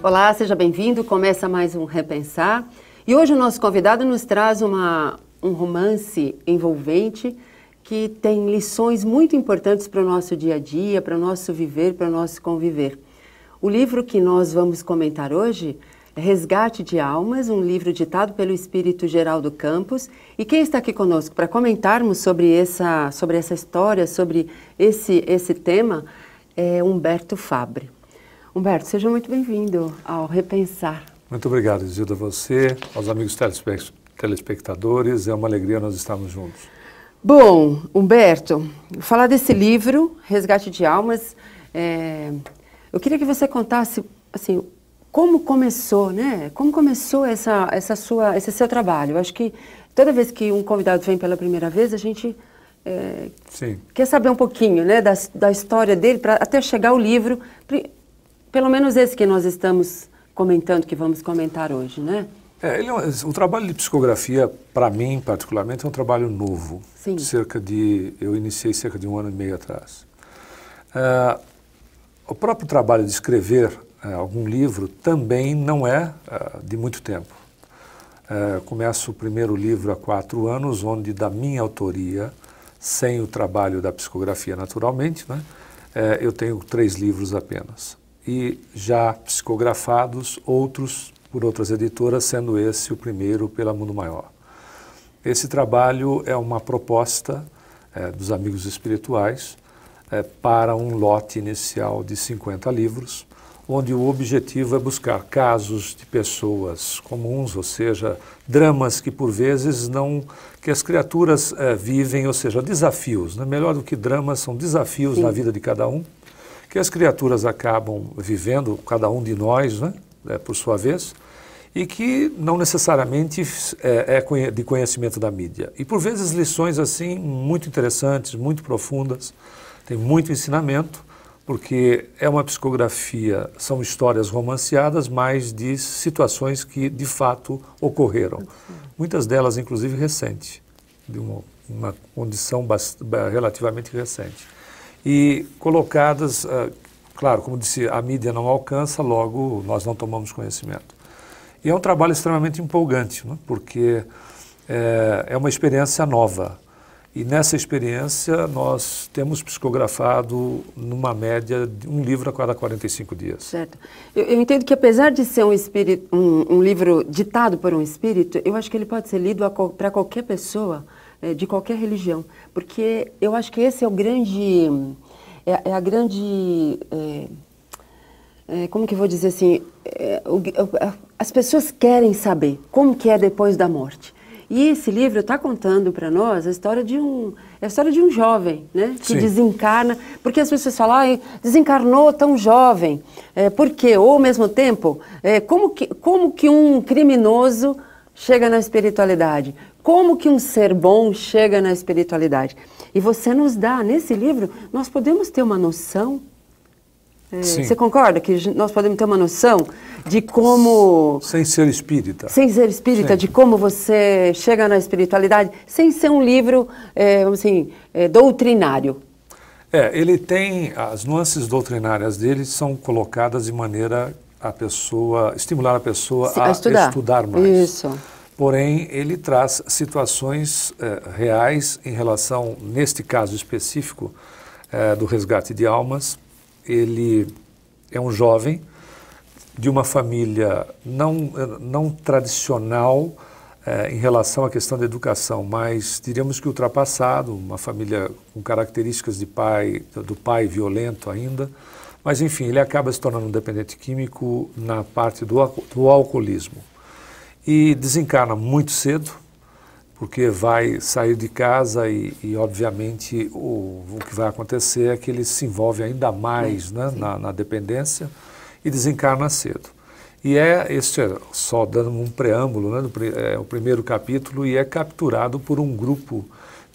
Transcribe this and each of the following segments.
Olá, seja bem-vindo. Começa mais um Repensar. E hoje o nosso convidado nos traz um romance envolvente que tem lições muito importantes para o nosso dia a dia, para o nosso viver, para o nosso conviver. O livro que nós vamos comentar hoje é Resgate de Almas, um livro ditado pelo espírito Geraldo Campos. E quem está aqui conosco para comentarmos sobre essa história, sobre esse tema, é Humberto Fabre. Humberto, seja muito bem-vindo ao Repensar. Muito obrigado, Isilda, a você, aos amigos telespectadores. É uma alegria nós estarmos juntos. Bom, Humberto, falar desse livro, Resgate de Almas, eu queria que você contasse, assim, como começou, né? Como começou esse seu trabalho? Eu acho que toda vez que um convidado vem pela primeira vez, a gente quer saber um pouquinho, né, da história dele, para até chegar ao livro, pelo menos esse que nós estamos comentando, que vamos comentar hoje, né? O trabalho de psicografia, para mim, particularmente, é um trabalho novo. Sim. Eu iniciei cerca de 1 ano e meio atrás. O próprio trabalho de escrever algum livro também não é de muito tempo. Começo o primeiro livro há 4 anos, onde da minha autoria, sem o trabalho da psicografia naturalmente, né, eu tenho 3 livros apenas. E já psicografados, outros por outras editoras, sendo esse o primeiro pela Mundo Maior. Esse trabalho é uma proposta dos amigos espirituais para um lote inicial de 50 livros, onde o objetivo é buscar casos de pessoas comuns, ou seja, dramas que por vezes que as criaturas vivem, ou seja, desafios, né? Melhor do que dramas, são desafios na vida de cada um, que as criaturas acabam vivendo, cada um de nós, né, por sua vez, e que não necessariamente é de conhecimento da mídia. E por vezes lições assim muito interessantes, muito profundas, tem muito ensinamento, porque é uma psicografia, são histórias romanceadas, mas de situações que de fato ocorreram. Muitas delas, inclusive, recentes, de uma condição relativamente recente. E colocadas, claro, como disse, a mídia não alcança, logo nós não tomamos conhecimento. E é um trabalho extremamente empolgante, né? Porque é uma experiência nova. E nessa experiência nós temos psicografado numa média de um livro a cada 45 dias. Certo. Eu entendo que apesar de ser um livro ditado por um espírito, eu acho que ele pode ser lido para qualquer pessoa, de qualquer religião, porque eu acho que esse é o grande, como que eu vou dizer assim, as pessoas querem saber como que é depois da morte. E esse livro está contando para nós a história de um jovem, né, que desencarna, porque as pessoas falam, desencarnou tão jovem, por quê? Ou ao mesmo tempo, como que um criminoso chega na espiritualidade? Como que um ser bom chega na espiritualidade? E você nos dá, nesse livro, nós podemos ter uma noção, você concorda que nós podemos ter uma noção de como... Sem ser espírita. Sem ser espírita, de como você chega na espiritualidade, sem ser um livro, doutrinário. Ele tem, as nuances doutrinárias dele são colocadas de maneira estimular a pessoa a estudar mais. Isso. Porém, ele traz situações reais em relação, neste caso específico, do resgate de almas. Ele é um jovem de uma família não tradicional em relação à questão da educação, mas diríamos que ultrapassado, uma família com características do pai violento ainda, mas enfim, ele acaba se tornando um dependente químico na parte do alcoolismo. E desencarna muito cedo, porque vai sair de casa e obviamente, o que vai acontecer é que ele se envolve ainda mais, né, na dependência e desencarna cedo. E só dando um preâmbulo, né, o primeiro capítulo, e é capturado por um grupo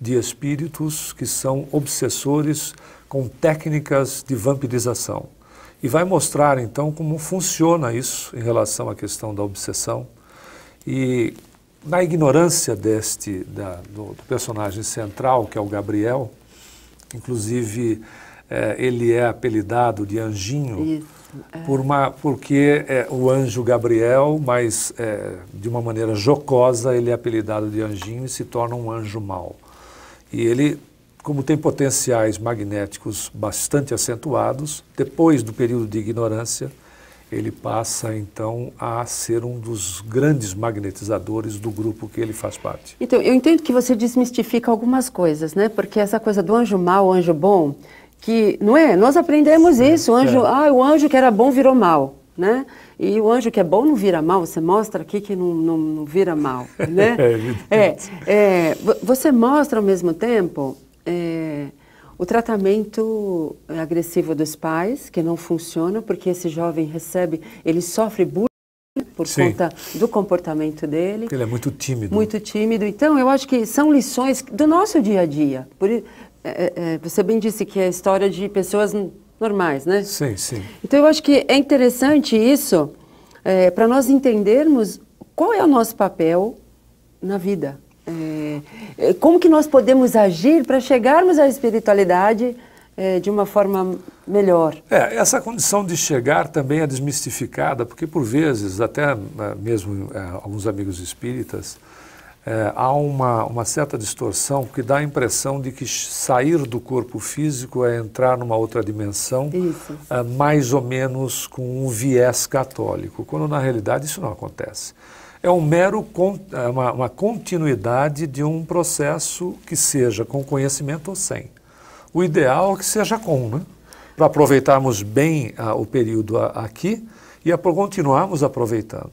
de espíritos que são obsessores com técnicas de vampirização. E vai mostrar, então, como funciona isso em relação à questão da obsessão. E na ignorância do personagem central, que é o Gabriel, inclusive ele é apelidado de Anjinho, Porque o anjo Gabriel, mas de uma maneira jocosa, ele é apelidado de anjinho e se torna um anjo mau. E ele, como tem potenciais magnéticos bastante acentuados, depois do período de ignorância, ele passa então a ser um dos grandes magnetizadores do grupo que ele faz parte. Então, eu entendo que você desmistifica algumas coisas, né? Porque essa coisa do anjo mau, anjo bom, que, não é? Nós aprendemos isso, o anjo que era bom virou mal, né? E o anjo que é bom não vira mal, você mostra aqui que não vira mal, né? Você mostra ao mesmo tempo o tratamento agressivo dos pais, que não funciona, porque esse jovem ele sofre bullying por conta do comportamento dele. Porque ele é muito tímido. Muito tímido. Então, eu acho que são lições do nosso dia a dia. Você bem disse que é a história de pessoas normais, né? Sim, sim. Então, eu acho que é interessante isso, para nós entendermos qual é o nosso papel na vida. Como que nós podemos agir para chegarmos à espiritualidade de uma forma melhor? Essa condição de chegar também é desmistificada, porque por vezes, até mesmo alguns amigos espíritas, há uma certa distorção que dá a impressão de que sair do corpo físico é entrar numa outra dimensão, mais ou menos com um viés católico, quando na realidade isso não acontece. É uma continuidade de um processo que seja com conhecimento ou sem. O ideal é que seja com, né? Para aproveitarmos bem o período aqui e continuarmos aproveitando.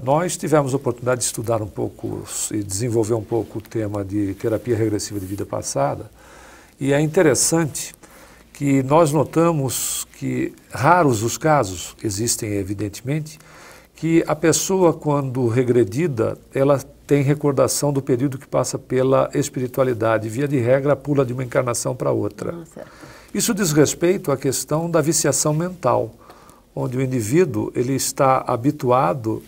Nós tivemos a oportunidade de estudar um pouco e desenvolver um pouco o tema de terapia regressiva de vida passada, e é interessante que nós notamos que raros os casos, existem evidentemente, que a pessoa, quando regredida, ela tem recordação do período que passa pela espiritualidade. Via de regra, pula de uma encarnação para outra. Isso diz respeito à questão da viciação mental, onde o indivíduo ele está habituado,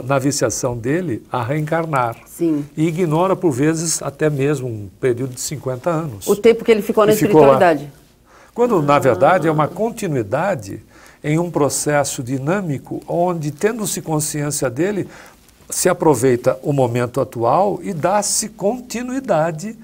na viciação dele, a reencarnar. Sim. E ignora, por vezes, até mesmo um período de 50 anos. O tempo que ele ficou na espiritualidade. Quando, na verdade, é uma continuidade em um processo dinâmico onde, tendo-se consciência dele, se aproveita o momento atual e dá-se continuidade,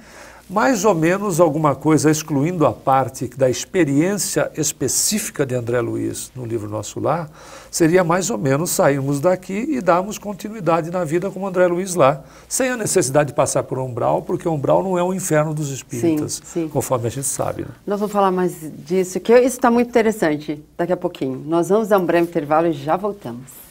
mais ou menos alguma coisa, excluindo a parte da experiência específica de André Luiz no livro Nosso Lar, seria mais ou menos sairmos daqui e darmos continuidade na vida como André Luiz lá, sem a necessidade de passar por um umbral, porque o umbral não é o inferno dos espíritas, conforme a gente sabe. Né? Nós vamos falar mais disso, que isso está muito interessante daqui a pouquinho. Nós vamos dar um breve intervalo e já voltamos.